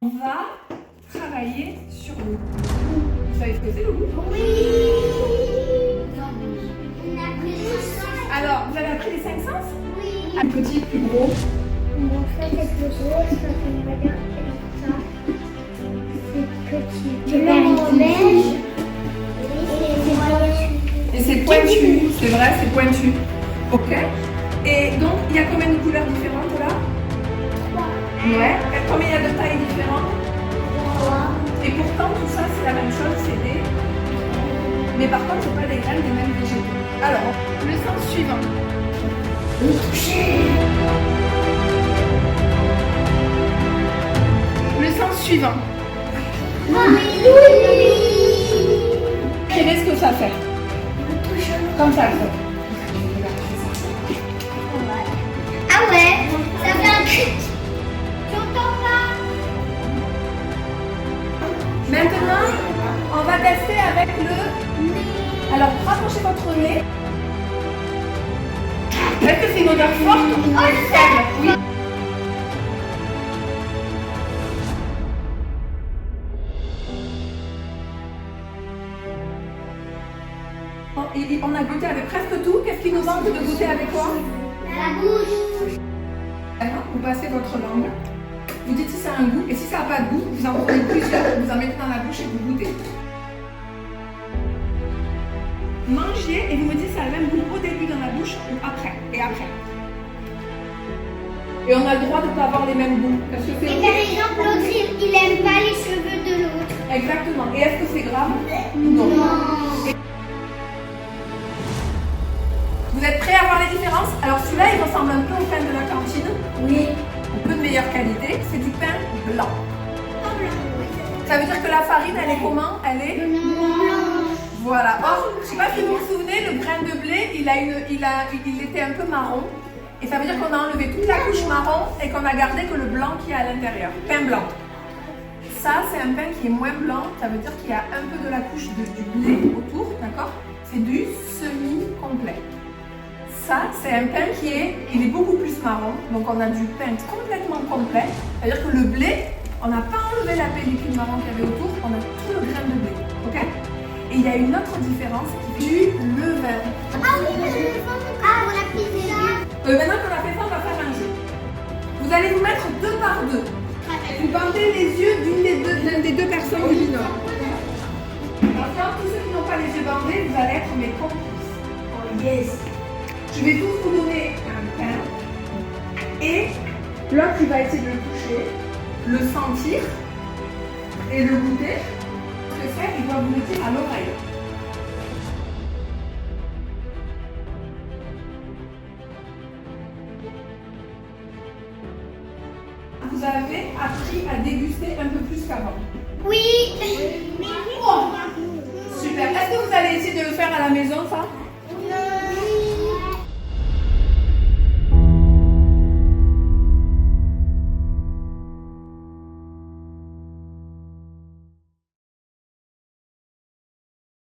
On va travailler sur le goût. Vous savez ce que c'est le goût? Oui. Alors, vous avez appris les 5 sens? Oui. Un petit, plus gros. Bon, ça c'est plus gros, ça j'aimerais bien ça. C'est petit. C'est beige. Et c'est pointu. C'est vrai, c'est pointu. Ok. Et donc, il y a combien de couleurs différentes là? 3. Ouais. Et combien il y a de tailles différentes? 3. Et pourtant, tout ça, c'est la même chose, c'est des... Mais par contre, c'est pas des graines des mêmes végétaux. Alors, le sens suivant. Le toucher. Le sens suivant. Oui. Quel est ce que ça fait? Le toucher. Comme ça, le fait. Ah ouais, ça fait un crit. J'entends pas. Maintenant, on va tester avec le... Alors, rapprochez votre nez. Est-ce que c'est une odeur forte ou faible? Oui. Et on a goûté avec presque tout. Qu'est-ce qui nous manque de goûter avec quoi? La bouche. Vous passez votre langue. Vous dites si ça a un goût. Et si ça n'a pas de goût, vous en prenez plusieurs, vous en mettez dans la bouche et vous goûtez. Mangez et vous me dites si ça a le même goût au début dans la bouche ou après. Et après. Et on a le droit de ne pas avoir les mêmes goûts. Parce que c'est Et par exemple, l'autre, il aime pas les cheveux de l'autre. Exactement. Et est-ce que c'est grave? Non. Vous êtes prêts à voir les différences? Alors celui-là, il ressemble un peu au pain de la cantine. Oui. Un peu de meilleure qualité. C'est du pain blanc. Ça veut dire que la farine, elle est comment? Elle est Blanche. Voilà. Or, je ne sais pas si vous vous souvenez, le grain de blé, il était un peu marron. Et ça veut dire qu'on a enlevé toute la couche marron et qu'on a gardé que le blanc qui est à l'intérieur. Pain blanc. Ça, c'est un pain qui est moins blanc. Ça veut dire qu'il y a un peu de la couche du blé autour, d'accord? C'est du semi-complet. Ça, c'est un pain il est beaucoup plus marron. Donc, on a du pain complètement complet. C'est-à-dire que le blé, on n'a pas enlevé la pellicule marron qu'il y avait autour. On a tout le grain de blé, ok? Et il y a une autre différence, du levain. Ah oui, le levain. Ah, on a pizza. Maintenant qu'on a fait ça, on va faire un jeu. Vous allez vous mettre 2 par 2. Vous bandez les yeux d'une des deux personnes du binôme. Maintenant, tous ceux qui n'ont pas les yeux bandés, vous allez être mes complices. Oh yes. Je vais tous vous donner un pain. Et l'autre, il va essayer de le toucher, le sentir et le goûter. Ce que c'est, il doit vous le dire à l'oreille. Vous avez appris à déguster un peu plus qu'avant. Oui. Oh, super. Est-ce que vous allez essayer de le faire à la maison, ça?